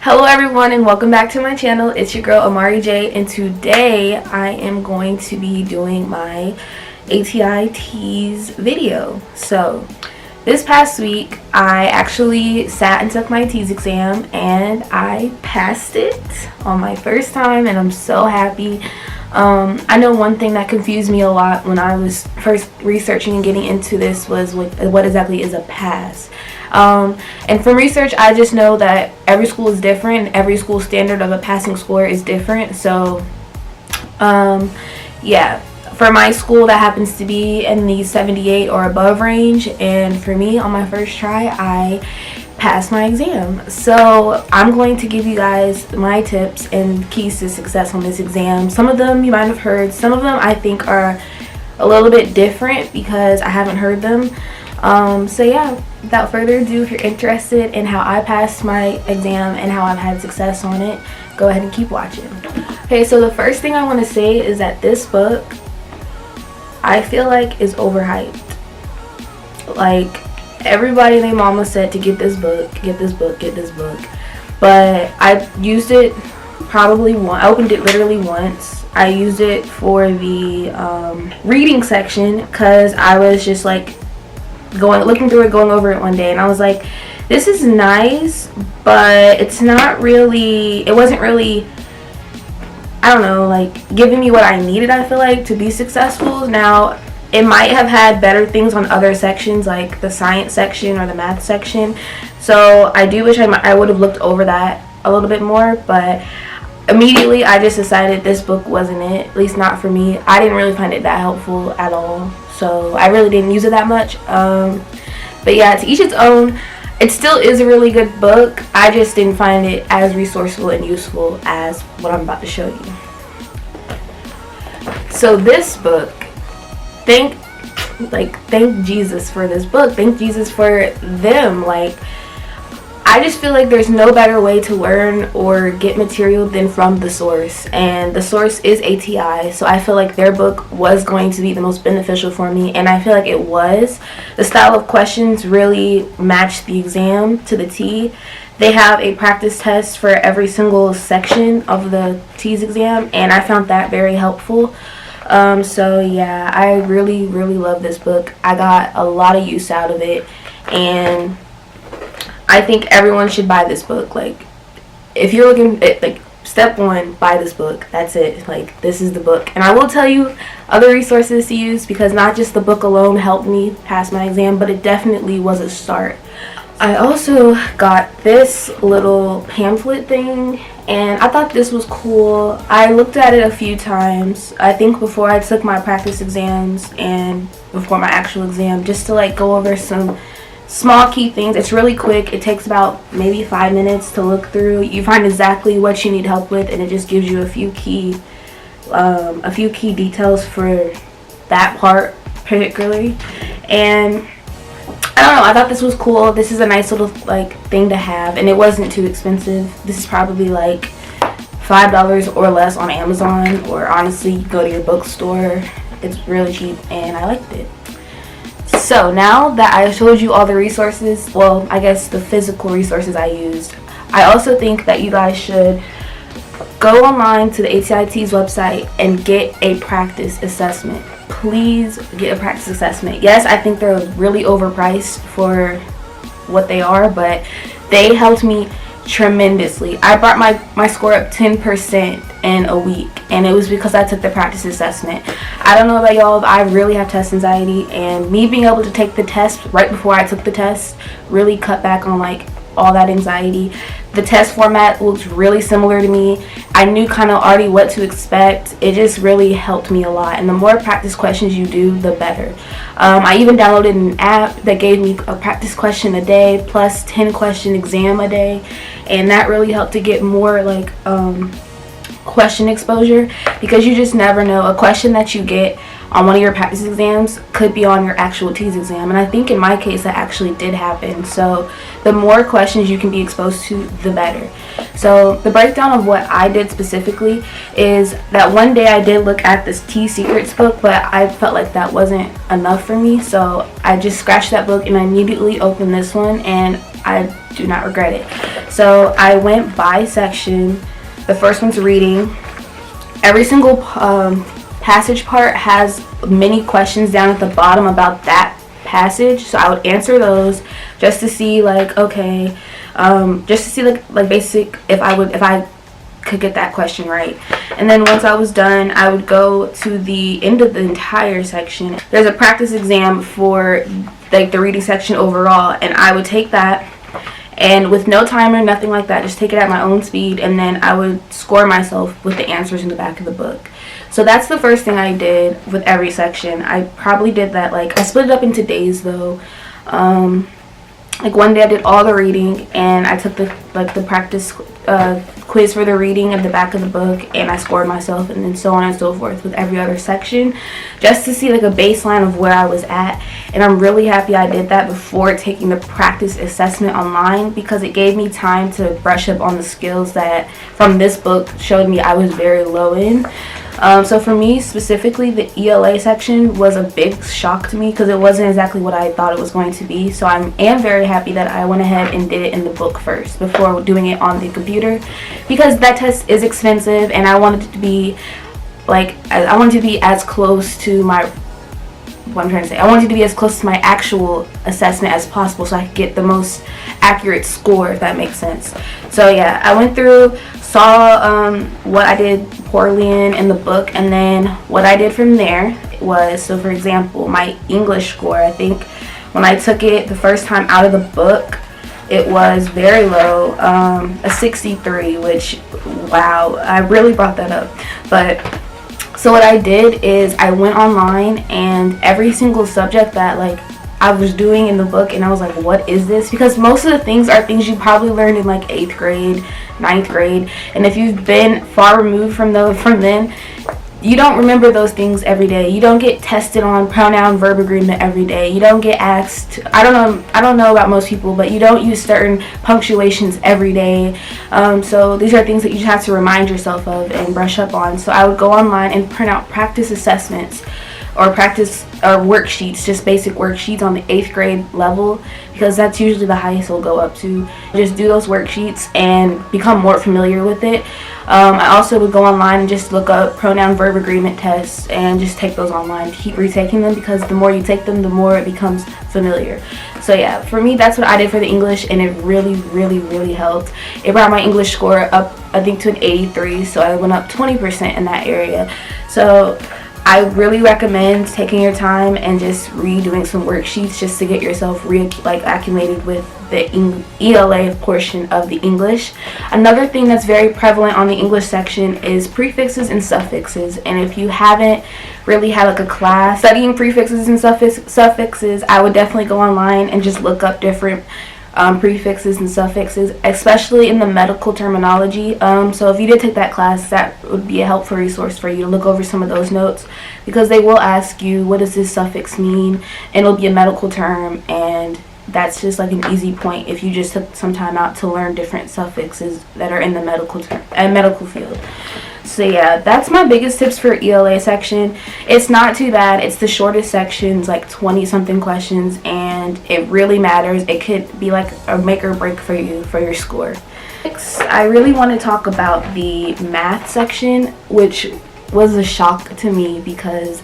Hello everyone and welcome back to my channel. It's your girl Amari J, and today I am going to be doing my ATI Teas video. So this past week I actually sat and took my Teas exam and I passed it on my first time, and I'm so happy. I know one thing that confused me a lot when I was first researching and getting into this was what exactly is a pass. And from research, I just know that every school is different and every school standard of a passing score is different. So yeah, for my school that happens to be in the 78 or above range, and for me on my first try I passed my exam. So I'm going to give you guys my tips and keys to success on this exam. Some of them you might have heard, some of them I think are a little bit different because I haven't heard them. So yeah, without further ado, if you're interested in how I passed my exam and how I've had success on it, go ahead and keep watching. Okay, so the first thing I want to say is that this book I feel like is overhyped. Like, everybody and their mama said to get this book, but I used it probably once. I opened it literally once. I used it for the reading section because I was just like looking through it, going over it one day, and I was like, this is nice, but it's not really, it wasn't really, I don't know, like giving me what I needed, I feel like, to be successful. Now it might have had better things on other sections like the science section or the math section, so I do wish I would have looked over that a little bit more, but immediately I just decided this book wasn't it, at least not for me. I didn't really find it that helpful at all, so I really didn't use it that much. But yeah, to each its own. It still is a really good book. I just didn't find it as resourceful and useful as what I'm about to show you. So this book, thank Jesus for this book. Thank Jesus for them. Like, I just feel like there's no better way to learn or get material than from the source, and the source is ATI, so I feel like their book was going to be the most beneficial for me, and I feel like it was. The style of questions really matched the exam to the T. They have a practice test for every single section of the T's exam, and I found that very helpful. So yeah, I really love this book. I got a lot of use out of it, and I think everyone should buy this book. Like, if you're looking at, like, step one, buy this book. That's it. Like, this is the book. And I will tell you other resources to use, because not just the book alone helped me pass my exam, but it definitely was a start. I also got this little pamphlet thing, and I thought this was cool. I looked at it a few times, I think before I took my practice exams and before my actual exam, just to like go over some small key things. It's really quick. It takes about maybe 5 minutes to look through. You find exactly what you need help with, and it just gives you a few key details for that part particularly. And I don't know, I thought this was cool. This is a nice little like thing to have, and it wasn't too expensive. This is probably like $5 or less on Amazon, or honestly you go to your bookstore. It's really cheap and I liked it. So now that I showed you all the resources, well, I guess the physical resources I used, I also think that you guys should go online to the ATIT's website and get a practice assessment. Please get a practice assessment. Yes, I think they're really overpriced for what they are, but they helped me tremendously. I brought my score up 10% in a week, and it was because I took the practice assessment. I don't know about y'all, but I really have test anxiety, and me being able to take the test right before I took the test really cut back on like all that anxiety. The test format looks really similar to me. I knew kind of already what to expect. It just really helped me a lot, and the more practice questions you do, the better. I even downloaded an app that gave me a practice question a day plus 10 question exam a day, and that really helped to get more like question exposure, because you just never know. A question that you get on one of your practice exams could be on your actual T's exam, and I think in my case that actually did happen. So the more questions you can be exposed to, the better. So the breakdown of what I did specifically is that one day I did look at this T Secrets book, but I felt like that wasn't enough for me, so I just scratched that book and I immediately opened this one, and I do not regret it. So I went by section. The first one's reading. Every single passage part has many questions down at the bottom about that passage, so I would answer those just to see like, okay, just to see like basic if I could get that question right. And then once I was done, I would go to the end of the entire section. There's a practice exam for like the reading section overall, and I would take that, and with no timer, nothing like that, just take it at my own speed, and then I would score myself with the answers in the back of the book. So that's the first thing I did with every section. I probably did that, like, I split it up into days though. Like one day I did all the reading, and I took the practice quiz for the reading at the back of the book, and I scored myself, and then so on and so forth with every other section, just to see like a baseline of where I was at. And I'm really happy I did that before taking the practice assessment online, because it gave me time to brush up on the skills that from this book showed me I was very low in. So for me specifically, the ELA section was a big shock to me because it wasn't exactly what I thought it was going to be. So I am very happy that I went ahead and did it in the book first before doing it on the computer, because that test is expensive, and I wanted it to be like, I wanted to be as close to my, what I'm trying to say, I wanted to be as close to my actual assessment as possible so I could get the most accurate score, if that makes sense. So yeah, I went through, saw what I did poorly in the book, and then what I did from there was, so for example, my English score, I think when I took it the first time out of the book, it was very low, a 63, which, wow, I really brought that up. But so what I did is I went online, and every single subject that like I was doing in the book, and I was like, what is this? Because most of the things are things you probably learned in like 8th grade, 9th grade, and if you've been far removed from then, you don't remember those things every day. You don't get tested on pronoun verb agreement every day. You don't get asked, I don't know about most people, but you don't use certain punctuations every day. So these are things that you just have to remind yourself of and brush up on. So I would go online and print out practice assessments or practice or worksheets, just basic worksheets on the 8th grade level, because that's usually the highest it'll go up to. Just do those worksheets and become more familiar with it. I also would go online and just look up pronoun verb agreement tests and just take those online, keep retaking them, because the more you take them, the more it becomes familiar. So yeah, for me, that's what I did for the English, and it really, really, really helped. It brought my English score up, I think, to an 83, so I went up 20% in that area. So I really recommend taking your time and just redoing some worksheets just to get yourself acclimated with the ELA portion of the English. Another thing that's very prevalent on the English section is prefixes and suffixes, and if you haven't really had like a class studying prefixes and suffixes, I would definitely go online and just look up different prefixes and suffixes, especially in the medical terminology. So if you did take that class, that would be a helpful resource for you to look over some of those notes, because they will ask you, what does this suffix mean? And it'll be a medical term, and that's just like an easy point if you just took some time out to learn different suffixes that are in the medical field. So yeah, that's my biggest tips for ELA section. It's not too bad. It's the shortest sections, like 20 something questions, and it really matters. It could be like a make or break for you for your score. Next, I really want to talk about the math section, which was a shock to me because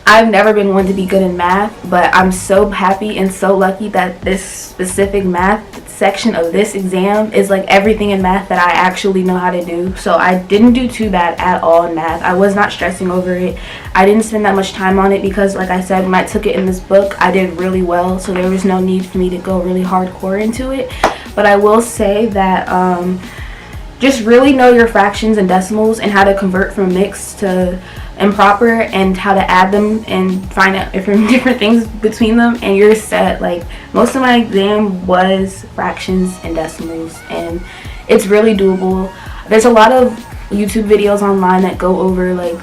I've never been one to be good in math, but I'm so happy and so lucky that this specific math section of this exam is like everything in math that I actually know how to do. So I didn't do too bad at all in math. I was not stressing over it. I didn't spend that much time on it because, like I said, when I took it in this book, I did really well, so there was no need for me to go really hardcore into it. But I will say that just really know your fractions and decimals and how to convert from mixed to improper and how to add them and find out different things between them, and you're set. Like, most of my exam was fractions and decimals, and it's really doable. There's a lot of YouTube videos online that go over like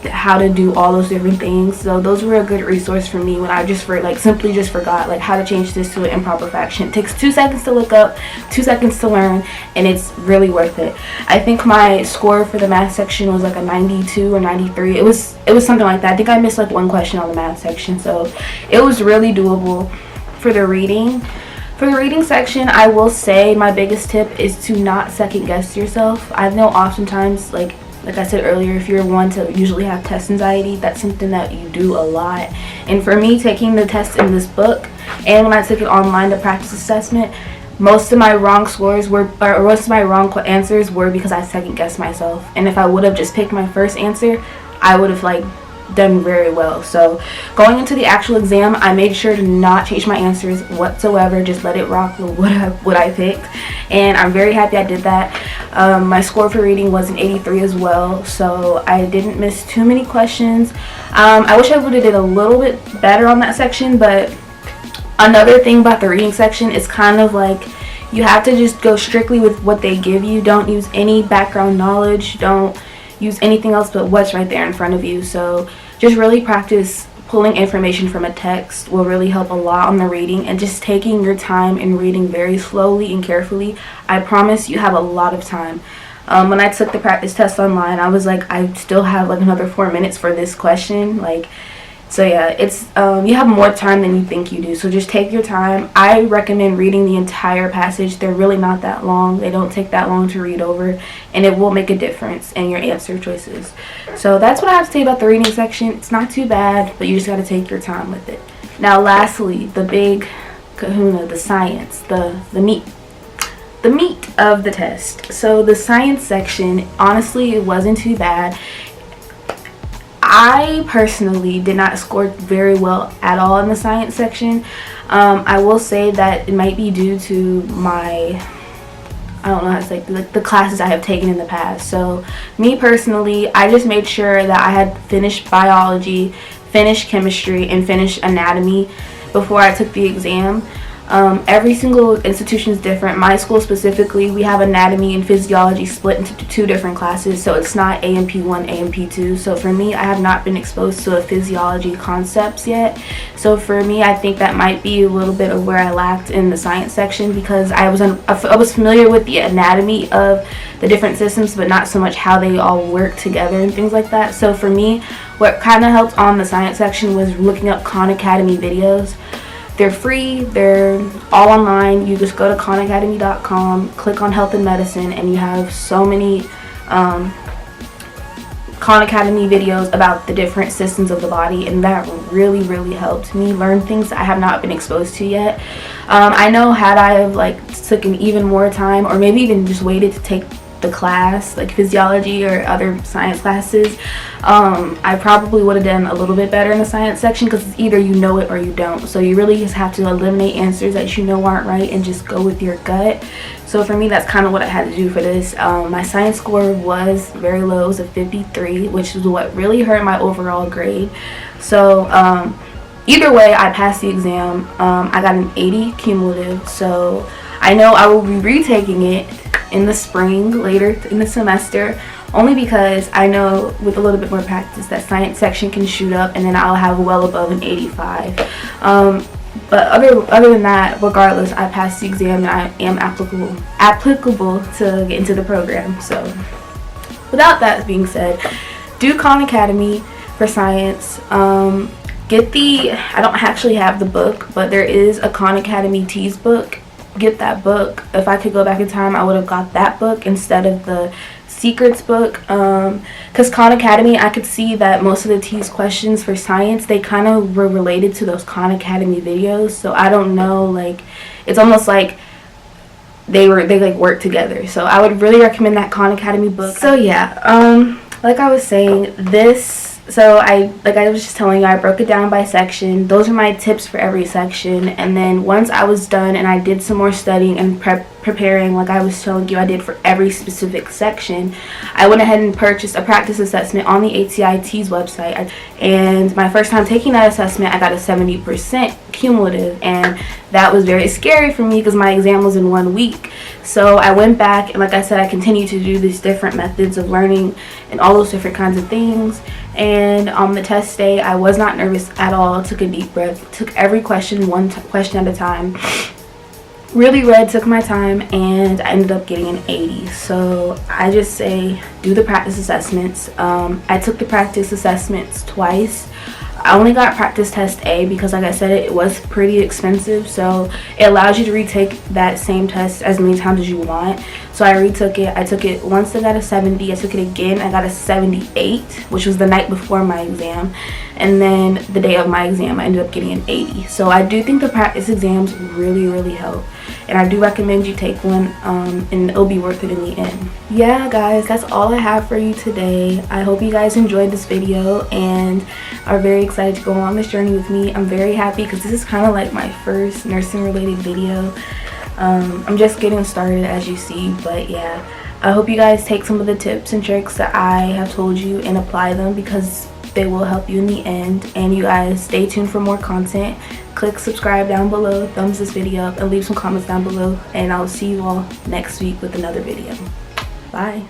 how to do all those different things, so those were a good resource for me when I simply just forgot like how to change this to an improper fraction. It takes 2 seconds to look up, 2 seconds to learn, and it's really worth it. I think my score for the math section was like a 92 or 93. It was something like that. I think I missed like one question on the math section, so it was really doable. For the reading, For the reading section, I will say my biggest tip is to not second guess yourself. I know oftentimes, like I said earlier, if you're one to usually have test anxiety, that's something that you do a lot. And for me, taking the test in this book and when I took it online, the practice assessment, most of my wrong scores were, or most of my wrong answers were because I second guessed myself. And if I would have just picked my first answer, I would have like done very well. So going into the actual exam, I made sure to not change my answers whatsoever, just let it rock with what I picked, and I'm very happy I did that. My score for reading was an 83 as well, so I didn't miss too many questions. I wish I would have did a little bit better on that section, but another thing about the reading section is kind of like you have to just go strictly with what they give you. Don't use any background knowledge, don't use anything else but what's right there in front of you. So just really practice pulling information from a text will really help a lot on the reading, and just taking your time and reading very slowly and carefully. I promise you have a lot of time. When I took the practice test online, I was like, I still have like another 4 minutes for this question. Like, so yeah, it's you have more time than you think you do, so just take your time. I recommend reading the entire passage. They're really not that long. They don't take that long to read over, and it will make a difference in your answer choices. So that's what I have to say about the reading section. It's not too bad, but you just got to take your time with it. Now lastly, the big kahuna, the science, the meat of the test. So the science section, honestly, it wasn't too bad. I personally did not score very well at all in the science section. I will say that it might be due to my, I don't know how to say, like the classes I have taken in the past. So me personally, I just made sure that I had finished biology, finished chemistry, and finished anatomy before I took the exam. Every single institution is different. My school specifically, we have anatomy and physiology split into 2 different classes, so it's not A&P1, A&P2. So for me, I have not been exposed to a physiology concepts yet. So for me, I think that might be a little bit of where I lacked in the science section, because I was familiar with the anatomy of the different systems, but not so much how they all work together and things like that. So for me, what kind of helped on the science section was looking up Khan Academy videos. They're free, they're all online. You just go to khanacademy.com, click on health and medicine, and you have so many Khan Academy videos about the different systems of the body, and that really helped me learn things I have not been exposed to yet. I know had I have like taken even more time, or maybe even just waited to take the class, like physiology or other science classes, I probably would have done a little bit better in the science section, because it's either you know it or you don't. So you really just have to eliminate answers that you know aren't right and just go with your gut. So for me, that's kind of what I had to do for this. My science score was very low. It was a 53, which is what really hurt my overall grade. So either way, I passed the exam. I got an 80 cumulative, so I know I will be retaking it in the spring, later in the semester, only because I know with a little bit more practice that science section can shoot up, and then I'll have well above an 85. But other than that, regardless, I passed the exam and I am applicable to get into the program. So without that being said, do Khan Academy for science. Get the, I don't actually have the book, but there is a Khan Academy Tease book. Get that book. If I could go back in time, I would have got that book instead of the secrets book, because Khan Academy, I could see that most of the tease questions for science, they kind of were related to those Khan Academy videos. So I don't know, like it's almost like they like work together. So I would really recommend that Khan Academy book. So yeah, like I was saying, so I was just telling you, I broke it down by section. Those are my tips for every section. And then once I was done and I did some more studying and preparing, like I was telling you I did for every specific section, I went ahead and purchased a practice assessment on the ATIT's website. And my first time taking that assessment, I got a 70% cumulative, and that was very scary for me because my exam was in 1 week. So I went back, and like I said, I continued to do these different methods of learning and all those different kinds of things. And on the test day, I was not nervous at all. Took a deep breath, took every question one question at a time, really read, took my time, and I ended up getting an 80. So I just say do the practice assessments. I took the practice assessments twice. I only got practice test A because, like I said, it was pretty expensive. So it allows you to retake that same test as many times as you want. So I retook it. I took it once, I got a 70. I took it again, I got a 78, which was the night before my exam. And then the day of my exam, I ended up getting an 80. So I do think the practice exams really help. And I do recommend you take one, and it'll be worth it in the end. Yeah, guys, that's all I have for you today. I hope you guys enjoyed this video and are very excited to go on this journey with me. I'm very happy because this is kind of like my first nursing related video. I'm just getting started, as you see, but yeah, I hope you guys take some of the tips and tricks that I have told you and apply them, because they will help you in the end. And you guys stay tuned for more content. Click subscribe down below, thumbs this video up, and leave some comments down below, and I'll see you all next week with another video. Bye.